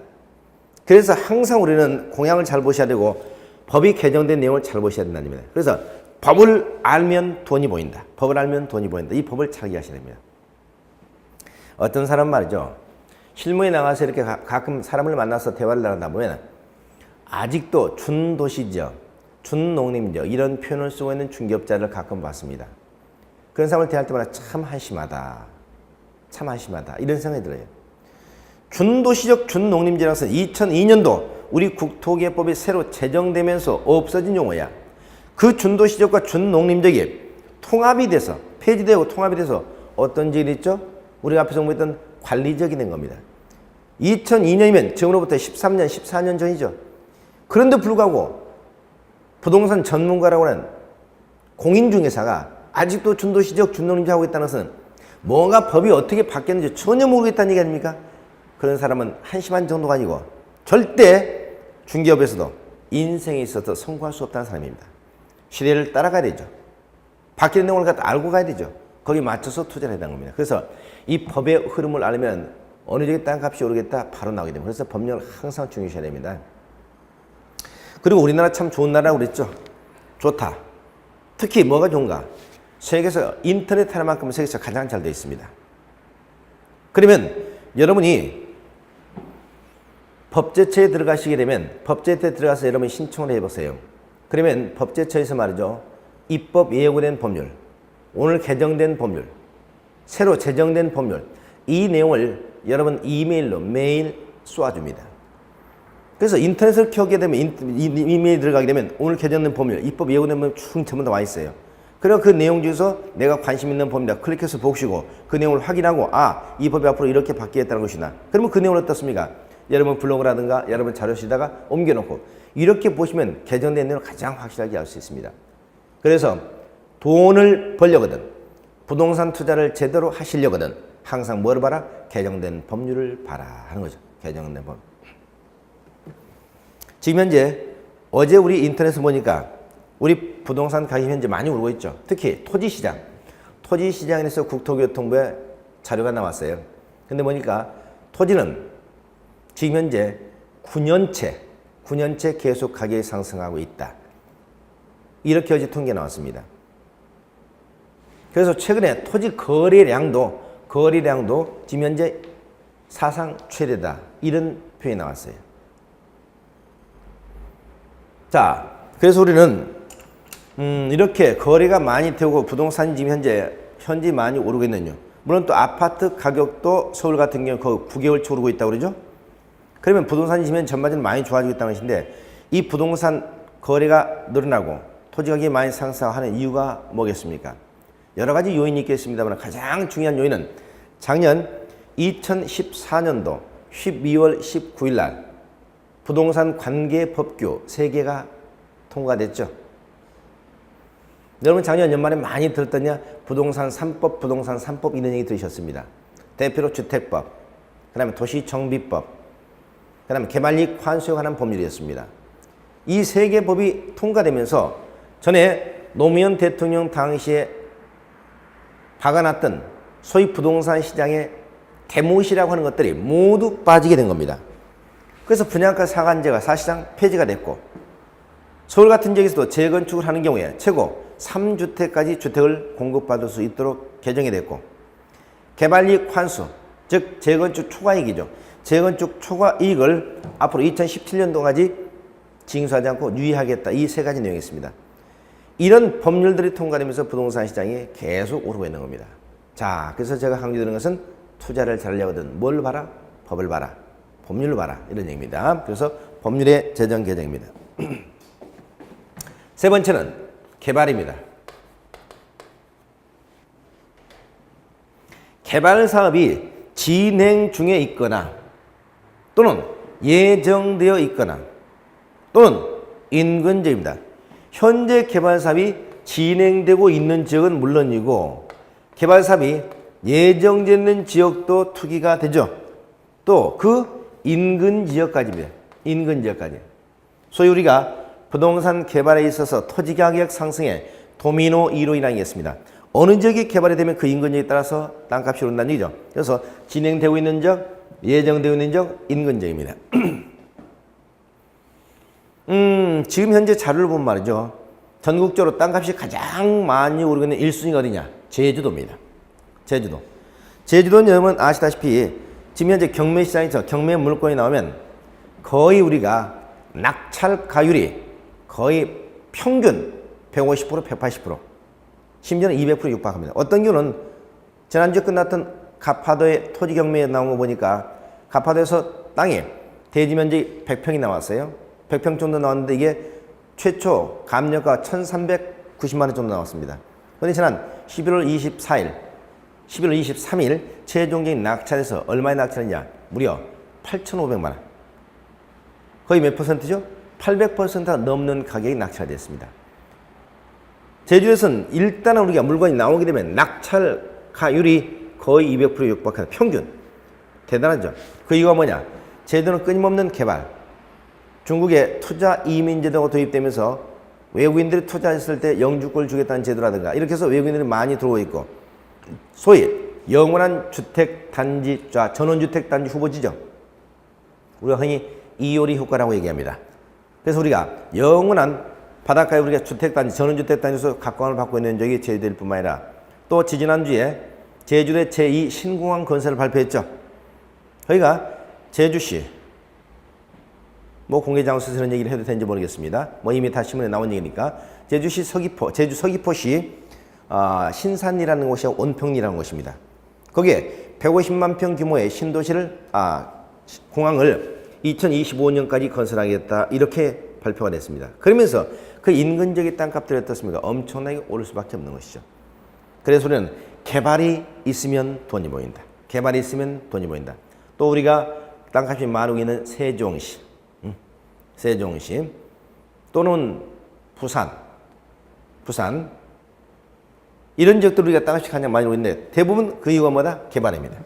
그래서 항상 우리는 공약을 잘 보셔야 되고 법이 개정된 내용을 잘 보셔야 된다는 겁니다. 그래서 법을 알면 돈이 보인다. 법을 알면 돈이 보인다. 이 법을 잘 이해하셔야 됩니다. 어떤 사람 말이죠. 실무에 나가서 이렇게 가끔 사람을 만나서 대화를 나누다 보면 아직도 준도시지역, 준농림지역 이런 표현을 쓰고 있는 중개업자를 가끔 봤습니다. 그런 사람을 대할 때마다 참 한심하다. 참 한심하다. 이런 생각이 들어요. 준도시적 준농림지라는 것은 2002년도 우리 국토개법이 새로 제정되면서 없어진 용어야. 그 준도시적과 준농림지역이 통합이 돼서 폐지되고 통합이 돼서 어떤 지역이 있죠? 우리가 앞에서 공부했던 관리지역이 된 겁니다. 2002년이면 지금으로부터 13년, 14년 전이죠. 그런데 불구하고 부동산 전문가라고 하는 공인중개사가 아직도 준도시적 준농림지 하고 있다는 것은 뭔가 법이 어떻게 바뀌었는지 전혀 모르겠다는 얘기 아닙니까? 그런 사람은 한심한 정도가 아니고 절대 중개업에서도 인생에 있어서 성공할 수 없다는 사람입니다. 시대를 따라가야 되죠. 바뀌는 내용을 갖다 알고 가야 되죠. 거기에 맞춰서 투자를 해야 되는 겁니다. 그래서 이 법의 흐름을 알면 어느 지역에 땅값이 오르겠다 바로 나오게 됩니다. 그래서 법령을 항상 중요시해야 됩니다. 그리고 우리나라 참 좋은 나라라고 그랬죠. 좋다. 특히 뭐가 좋은가? 세계에서 인터넷 하나만큼 세계에서 가장 잘 되어 있습니다. 그러면 여러분이 법제처에 들어가시게 되면 법제처에 들어가서 여러분이 신청을 해보세요. 그러면 법제처에서 말이죠. 입법 예고된 법률, 오늘 개정된 법률, 새로 제정된 법률 이 내용을 여러분 이메일로 매일 쏘아줍니다. 그래서 인터넷을 켜게 되면 이메일 들어가게 되면 오늘 개정된 법률, 입법 예고되면 쭉 전부 다 와 있어요. 그리고 그 내용 중에서 내가 관심 있는 법입니다. 클릭해서 보시고 그 내용을 확인하고 아, 이 법이 앞으로 이렇게 바뀌겠다는 것이나 그러면 그 내용은 어떻습니까? 여러분 블로그라든가 여러분 자료실에다가 옮겨놓고 이렇게 보시면 개정된 내용을 가장 확실하게 알 수 있습니다. 그래서 돈을 벌려거든 부동산 투자를 제대로 하시려거든 항상 뭘 봐라? 개정된 법률을 봐라 하는 거죠. 개정된 법. 지금 현재 어제 우리 인터넷에 보니까 우리 부동산 가격이 현재 많이 오르고 있죠. 특히 토지시장. 토지시장에 대해서 국토교통부에 자료가 나왔어요. 근데 보니까 토지는 지금 현재 9년째 계속 가격이 상승하고 있다. 이렇게 어제 통계 나왔습니다. 그래서 최근에 토지 거래량도 지금 현재 사상 최대다. 이런 표현이 나왔어요. 자, 그래서 우리는 이렇게 거래가 많이 되고 부동산이 지금 현재 많이 오르고 있는요. 물론 또 아파트 가격도 서울 같은 경우 거의 9개월치 오르고 있다고 그러죠. 그러면 부동산이 지금 전반적으로 많이 좋아지고 있다는 것인데 이 부동산 거래가 늘어나고 토지 가격이 많이 상승하는 이유가 뭐겠습니까? 여러 가지 요인이 있겠습니다만 가장 중요한 요인은 작년 2014년도 12월 19일 날 부동산 관계 법규 3개가 통과됐죠. 여러분 작년 연말에 많이 들었더냐? 부동산 3법, 부동산 3법 이런 얘기 들으셨습니다. 대표로 주택법, 그 다음에 도시정비법, 그 다음에 개발이익 환수에 관한 법률이었습니다. 이 3개 법이 통과되면서 전에 노무현 대통령 당시에 박아놨던 소위 부동산 시장의 대못이라고 하는 것들이 모두 빠지게 된 겁니다. 그래서 분양가 상한제가 사실상 폐지가 됐고 서울 같은 지역에서도 재건축을 하는 경우에 최고 3주택까지 주택을 공급받을 수 있도록 개정이 됐고 개발이익 환수, 즉 재건축 초과이익이죠. 재건축 초과이익을 앞으로 2017년도까지 징수하지 않고 유예하겠다. 이 3가지 내용이 있습니다. 이런 법률들이 통과되면서 부동산 시장이 계속 오르고 있는 겁니다. 자, 그래서 제가 강조드리는 것은 투자를 잘하려거든 뭘 봐라? 법을 봐라. 법률을 봐라. 이런 얘기입니다. 그래서 법률의 제정 개정입니다. 세 번째는 개발입니다. 개발 사업이 진행 중에 있거나 또는 예정되어 있거나 또는 인근지역입니다. 현재 개발 사업이 진행되고 있는 지역은 물론이고 개발 사업이 예정되는 지역도 투기가 되죠. 또 그 인근 지역까지입니다. 인근 지역까지. 소위 우리가 부동산 개발에 있어서 토지 가격 상승의 도미노 이론이 있습니다. 어느 지역이 개발이 되면 그 인근 지역에 따라서 땅값이 오른다는 얘기죠. 그래서 진행되고 있는 지역, 예정되고 있는 지역, 인근 지역입니다. 지금 현재 자료를 보면 말이죠. 전국적으로 땅값이 가장 많이 오르고 있는 1순위가 어디냐? 제주도입니다. 제주도는 여러분 아시다시피 지금 현재 경매시장에서 경매 물건이 나오면 거의 우리가 낙찰 가율이 거의 평균 150%, 180%, 심지어는 200% 육박합니다. 어떤 경우는 지난주에 끝났던 가파도의 토지 경매에 나온 거 보니까 가파도에서 땅이 대지 면적이 100평이 나왔어요. 100평 정도 나왔는데 이게 최초 감정가 1,390만 원 정도 나왔습니다. 그런데 지난 11월 23일 최종적인 낙찰에서 얼마에 낙찰했냐? 무려 8,500만 원. 거의 몇 퍼센트죠? 800%가 넘는 가격이 낙찰됐습니다. 제주에서는 일단은 우리가 물건이 나오게 되면 낙찰가율이 거의 200% 육박하는 평균. 대단하죠? 그 이유가 뭐냐? 제주도는 끊임없는 개발. 중국의 투자 이민 제도가 도입되면서 외국인들이 투자했을 때 영주권을 주겠다는 제도라든가 이렇게 해서 외국인들이 많이 들어오고 있고 소위 영원한 주택단지, 전원주택단지 후보지죠. 우리가 흔히 이효리 효과라고 얘기합니다. 그래서 우리가 영원한 바닷가에 우리가 주택단지, 전원주택단지에서 각광을 받고 있는 적이 제주도일 뿐만 아니라 또 지지난주에 제주도의 제2 신공항 건설을 발표했죠. 저희가 제주시 공개장소에서 이런 얘기를 해도 되는지 모르겠습니다. 이미 다 신문에 나온 얘기니까 제주 서귀포시 신산이라는 곳이 온평리라는 곳입니다. 거기에 150만 평 규모의 신도시를 공항을 2025년까지 건설하겠다 이렇게 발표가 됐습니다. 그러면서 그 인근지역의 땅값들이 어떻습니까? 엄청나게 오를 수밖에 없는 것이죠. 그래서 우리는 개발이 있으면 돈이 모인다. 개발이 있으면 돈이 모인다. 또 우리가 땅값이 많이 오르는 세종시, 세종시 또는 부산 이런 지역들 우리가 땅값이 가장 많이 오르는데 대부분 그 이유가 뭐다? 개발입니다.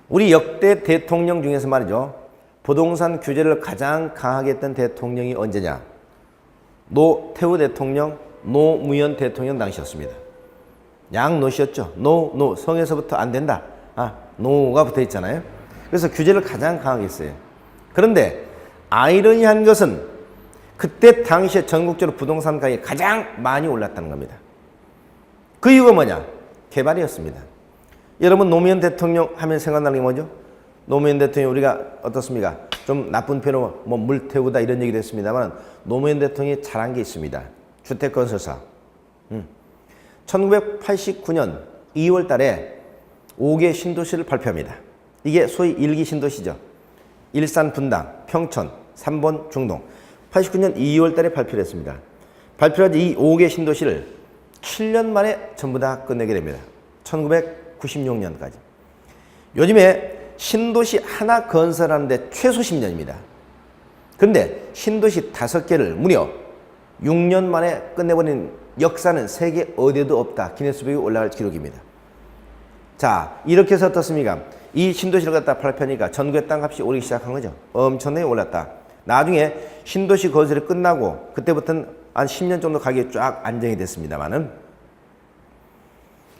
우리 역대 대통령 중에서 말이죠. 부동산 규제를 가장 강하게 했던 대통령이 언제냐? 노태우 대통령, 노무현 대통령 당시였습니다. 양노씨였죠. 노 성에서부터 안 된다. 노가 붙어 있잖아요. 그래서 규제를 가장 강하게 했어요. 그런데 아이러니한 것은 그때 당시에 전국적으로 부동산 가격이 가장 많이 올랐다는 겁니다. 그 이유가 뭐냐? 개발이었습니다. 여러분 노무현 대통령 하면 생각나는 게 뭐죠? 노무현 대통령 우리가 어떻습니까? 좀 나쁜 표현으로 뭐 물태우다 이런 얘기도 했습니다만 노무현 대통령이 잘한 게 있습니다. 주택건설사. 1989년 2월 달에 5개 신도시를 발표합니다. 이게 소위 1기 신도시죠. 일산 분당, 평촌, 3번 중동. 89년 2월 달에 발표를 했습니다. 발표한 이 5개 신도시를 7년 만에 전부 다 끝내게 됩니다. 1996년까지. 요즘에 신도시 하나 건설하는데 최소 10년입니다. 그런데 신도시 5개를 무려 6년 만에 끝내버린 역사는 세계 어디에도 없다. 기네스북에 올라갈 기록입니다. 자, 이렇게 해서 어떻습니까? 이 신도시를 갖다 발표하니까 전국의 땅값이 오르기 시작한 거죠. 엄청나게 올랐다. 나중에 신도시 건설이 끝나고 그때부터는 한 10년 정도 가격이 쫙 안정이 됐습니다만은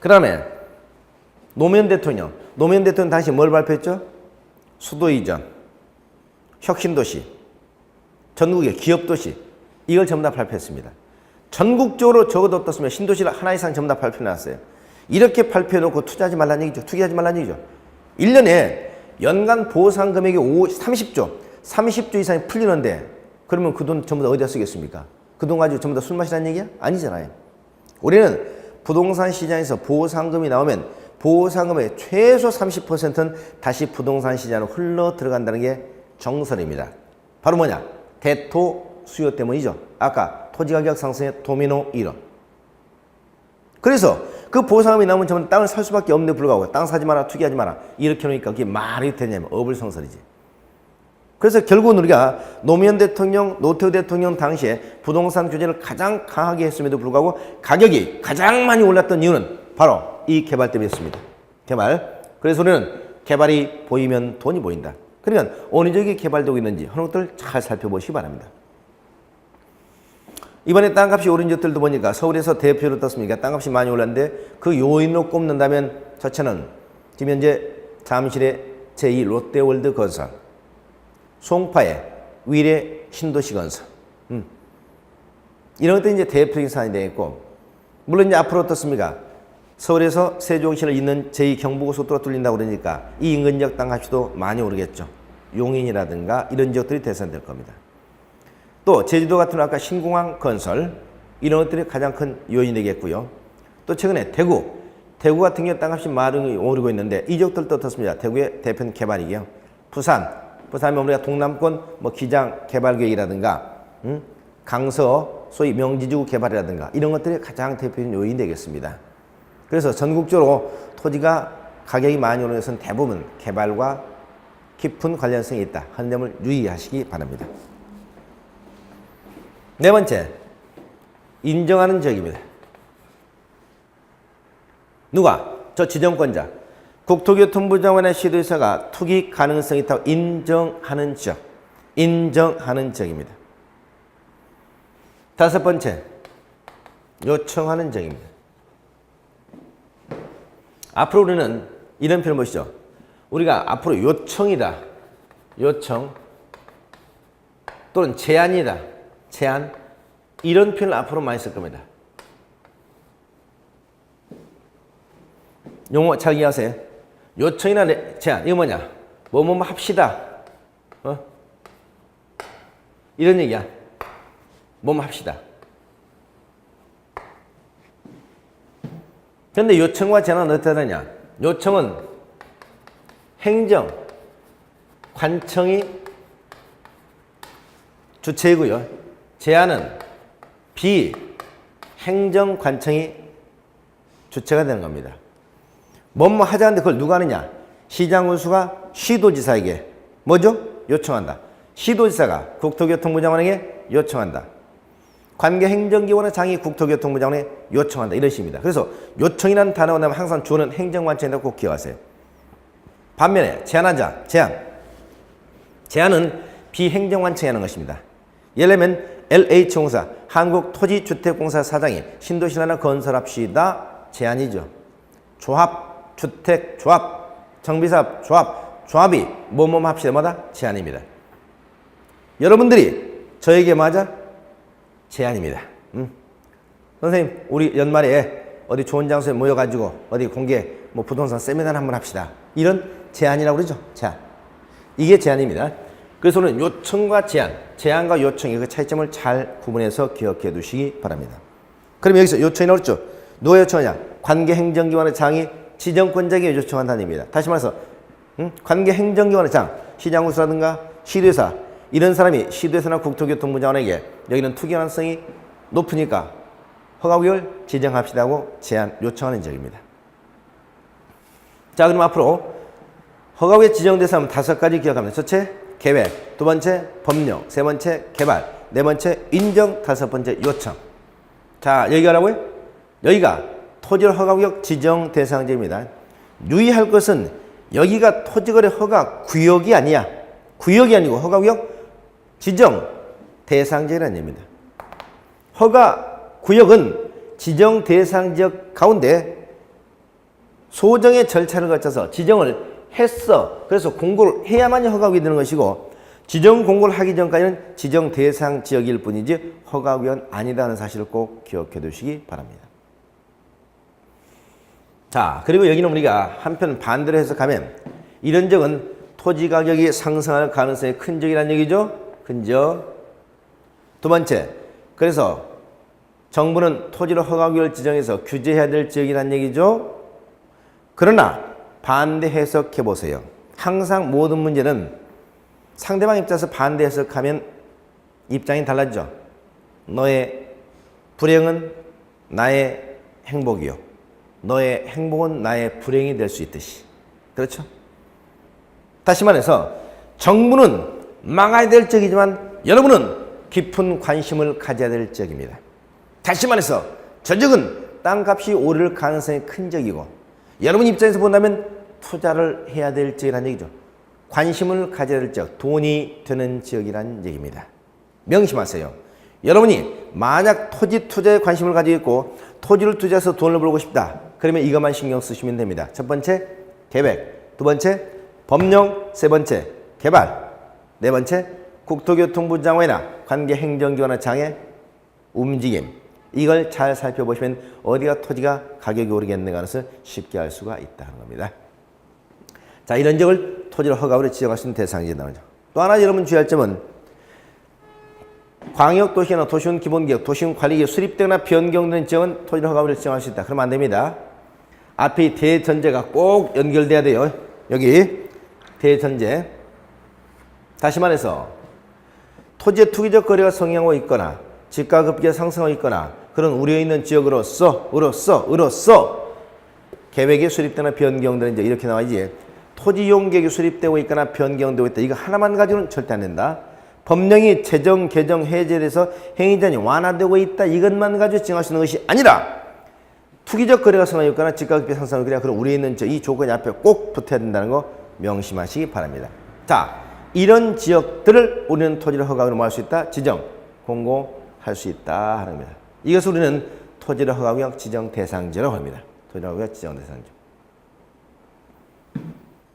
그 다음에 노무현 대통령 당시 뭘 발표했죠? 수도 이전, 혁신도시, 전국의 기업도시 이걸 전부 다 발표했습니다. 전국적으로 적어도 어떻습니까? 신도시를 하나 이상 전부 다 발표해놨어요. 이렇게 발표해놓고 투자하지 말라는 얘기죠. 투기하지 말라는 얘기죠. 1년에 연간 보상 금액이 30조 이상이 풀리는데 그러면 그 돈 전부 다 어디다 쓰겠습니까? 그 돈 가지고 전부 다 술 마시라는 얘기야? 아니잖아요. 우리는 부동산 시장에서 보상금이 나오면 보상금의 최소 30%는 다시 부동산 시장으로 흘러 들어간다는 게 정설입니다. 바로 뭐냐? 대토 수요 때문이죠. 아까 토지가격 상승의 도미노 이론. 그래서 그 보상금이 나오면 전부 땅을 살 수밖에 없는데 불구하고 땅 사지 마라, 투기하지 마라 이렇게 놓으니까 그게 말이 되냐면 어불성설이지. 그래서 결국은 우리가 노무현 대통령, 노태우 대통령 당시에 부동산 규제를 가장 강하게 했음에도 불구하고 가격이 가장 많이 올랐던 이유는 바로 이 개발 때문이었습니다. 개발. 그래서 우리는 개발이 보이면 돈이 보인다. 그러면 어느 지역이 개발되고 있는지 하는 것들 잘 살펴보시기 바랍니다. 이번에 땅값이 오른 지역들도 보니까 서울에서 대표로 떴습니까? 땅값이 많이 올랐는데 그 요인으로 꼽는다면 첫째는 지금 현재 잠실의 제2 롯데월드 건설, 송파의 위례 신도시 건설, 이런 것들이 이제 대표적인 사안이 되겠고, 물론 이제 앞으로 어떻습니까? 서울에서 세종시를 잇는 제2 경부고속도로가 뚫린다고 그러니까 이 인근 지역 땅값도 많이 오르겠죠. 용인이라든가 이런 지역들이 대상될 겁니다. 또 제주도 같은 아까 신공항 건설 이런 것들이 가장 큰 요인이 되겠고요. 또 최근에 대구 같은 경우 땅값이 많이 오르고 있는데 이 지역들도 어떻습니까? 대구의 대표는 개발이고요. 부산하면 우리가 동남권 뭐 기장 개발 계획이라든가 강서 소위 명지지구 개발이라든가 이런 것들이 가장 대표적인 요인이 되겠습니다. 그래서 전국적으로 토지가 가격이 많이 오르는 것은 대부분 개발과 깊은 관련성이 있다 하는 점을 유의하시기 바랍니다. 네 번째, 인정하는 지역입니다. 누가? 저 지정권자. 국토교통부 장관의 시도의사가 투기 가능성이 있다고 인정하는 지역. 인정하는 지역입니다. 다섯 번째, 요청하는 지역입니다. 앞으로 우리는 이런 표현을 보시죠. 우리가 앞으로 요청이다. 요청. 또는 제안이다. 제안. 이런 표현을 앞으로 많이 쓸 겁니다. 용어 잘 이해하세요. 요청이나 제안. 이거 뭐냐? 뭐뭐 합시다. 이런 얘기야. 뭐뭐 합시다. 그런데 요청과 제안은 어떻게 다르냐? 요청은 행정, 관청이 주체이고요. 제한은 비행정관청이 주체가 되는 겁니다. 뭐뭐 하자는데 그걸 누가 하느냐? 시장군수가 시도지사에게 뭐죠? 요청한다. 시도지사가 국토교통부 장관에게 요청한다. 관계행정기관의 장이 국토교통부 장관에 요청한다. 이런 식입니다. 그래서 요청이라는 단어가 나오면 항상 주어는 행정관청이라고 꼭 기억하세요. 반면에 제한하자, 제한은 비행정관청이 하는 것입니다. 예를 들면 LH공사, 한국토지주택공사 사장이 신도시 하나 건설합시다. 제한이죠. 조합, 주택조합, 정비사업 조합, 조합이 뭐뭐 합시다. 뭐다? 제한입니다. 여러분들이 저에게 맞아? 제한입니다. 선생님, 우리 연말에 어디 좋은 장소에 모여가지고 어디 공개 부동산 세미나를 한번 합시다. 이런 제한이라고 그러죠. 제한. 이게 제한입니다. 그래서 오늘 요청과 제한과 요청의 그 차이점을 잘 구분해서 기억해 두시기 바랍니다. 그럼 여기서 요청이라고 그랬죠. 누가 요청하냐? 관계행정기관의 장이 지정권자에게 요청한다는 얘기입니다. 다시 말해서 관계행정기관의 장, 시장군수라든가 시도지사 이런 사람이 시도지사나 국토교통부 장관에게 여기는 투기 가능성이 높으니까 허가구역을 지정합시다고 제한 요청하는 적입니다. 자, 그럼 앞으로 허가구역 지정 대상은 5가지 기억합니다. 첫째, 계획. 두 번째, 법령. 세 번째, 개발. 네 번째, 인정. 다섯 번째, 요청. 자, 여기가 뭐라고요? 여기가 토지를 허가구역 지정 대상지입니다. 유의할 것은 여기가 토지거래 허가 구역이 아니야. 구역이 아니고 허가구역 지정 대상지라는 얘기입니다. 허가 구역은 지정 대상지역 가운데 소정의 절차를 거쳐서 지정을 했어. 그래서 공고를 해야만이 허가구역이 되는 것이고 지정 공고를 하기 전까지는 지정 대상 지역일 뿐이지 허가구역은 아니다는 사실을 꼭 기억해 두시기 바랍니다. 자, 그리고 여기는 우리가 한편 반대로 해석하면 이런 적은 토지 가격이 상승할 가능성이 큰 적이라는 얘기죠. 큰 적. 두 번째, 그래서 정부는 토지를 허가구역을 지정해서 규제해야 될 지역이라는 얘기죠. 그러나 반대 해석해 보세요. 항상 모든 문제는 상대방 입장에서 반대 해석하면 입장이 달라지죠. 너의 불행은 나의 행복이요. 너의 행복은 나의 불행이 될 수 있듯이. 그렇죠? 다시 말해서 정부는 망해야 될 적이지만 여러분은 깊은 관심을 가져야 될 적입니다. 다시 말해서 저 적은 땅값이 오를 가능성이 큰 적이고 여러분 입장에서 본다면 투자를 해야 될 지역이라는 얘기죠. 관심을 가져야 될 지역, 돈이 되는 지역이라는 얘기입니다. 명심하세요. 여러분이 만약 토지 투자에 관심을 가지고 있고 토지를 투자해서 돈을 벌고 싶다. 그러면 이것만 신경 쓰시면 됩니다. 첫 번째, 계획. 두 번째, 법령. 세 번째, 개발. 네 번째, 국토교통부 장관이나 관계행정기관의 장의 움직임. 이걸 잘 살펴보시면 어디가 토지가 가격이 오르겠는가 하는 것을 쉽게 알 수가 있다는 겁니다. 자, 이런 적을 토지를 허가로 지정할 수 있는 대상이 나오죠. 또 하나 여러분 주의할 점은 광역도시나 도시군 기본계획, 도시군 관리계획 수립되거나 변경된 지역은 토지를 허가로 지정할 수 있다. 그러면 안 됩니다. 앞에 이 대전제가 꼭 연결돼야 돼요. 여기 대전제. 다시 말해서 토지의 투기적 거래가 성행하고 있거나 집가 급기가 상승하고 있거나 그런 우려 있는 지역으로서 계획이 수립되거나 변경되는 지역 이렇게 나와야지. 토지 이용 계획이 수립되고 있거나 변경되고 있다. 이거 하나만 가지고는 절대 안 된다. 법령이 제정, 개정, 해제돼서 행위자니 완화되고 있다. 이것만 가지고 지정할 수 있는 것이 아니라 투기적 거래가 성행하고 있거나 집가급기 상승하고 있거나 그런 우려 있는 이 조건이 앞에 꼭 붙어야 된다는 거 명심하시기 바랍니다. 자, 이런 지역들을 우리는 토지를 허가로 뭐 할 수 있다? 지정, 공고할 수 있다 하는 겁니다. 이것을 우리는 토지를 허가구역 지정 대상지라고 합니다. 토지를 허가구역 지정 대상지.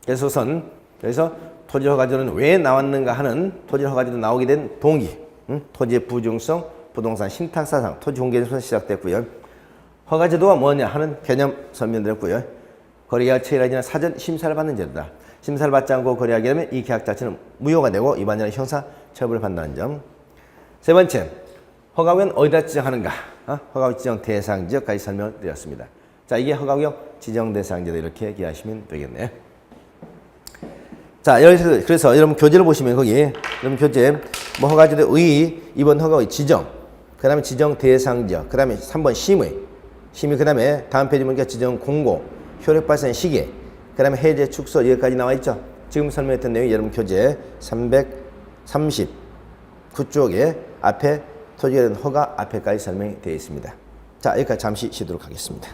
그래서 우선 여기서 토지허가제도는 왜 나왔는가 하는 토지허가제도 나오게 된 동기, 토지의 부중성, 부동산 신탁사상, 토지공개제도에서 시작됐고요. 허가제도가 뭐냐 하는 개념 설명드렸고요. 거래계약 체결하기는 사전 심사를 받는 제도다. 심사를 받지 않고 거래하게 되면 이 계약 자체는 무효가 되고 위반자는 형사 처벌을 받는다는 점. 세 번째, 허가구역은 어디다 지정하는가? 허가구역 지정 대상 지역까지 설명드렸습니다. 자, 이게 허가구역 지정 대상 지역 이렇게 기하시면 되겠네요. 자, 자, 여기서 그래서 여러분 교재를 보시면 거기 여러분 교재 뭐 허가지도 의 2번 허가의 지정, 그다음에 지정 대상지역, 그다음에 3번 심의, 그다음에 다음 페이지 보니까 지정 공고, 효력 발생 시기, 그다음에 해제 축소 여기까지 나와 있죠. 지금 설명했던 내용이 여러분 교재 339쪽에 앞에 토지에 대한 허가 앞에까지 설명이 되어 있습니다. 자, 여기까지 잠시 쉬도록 하겠습니다.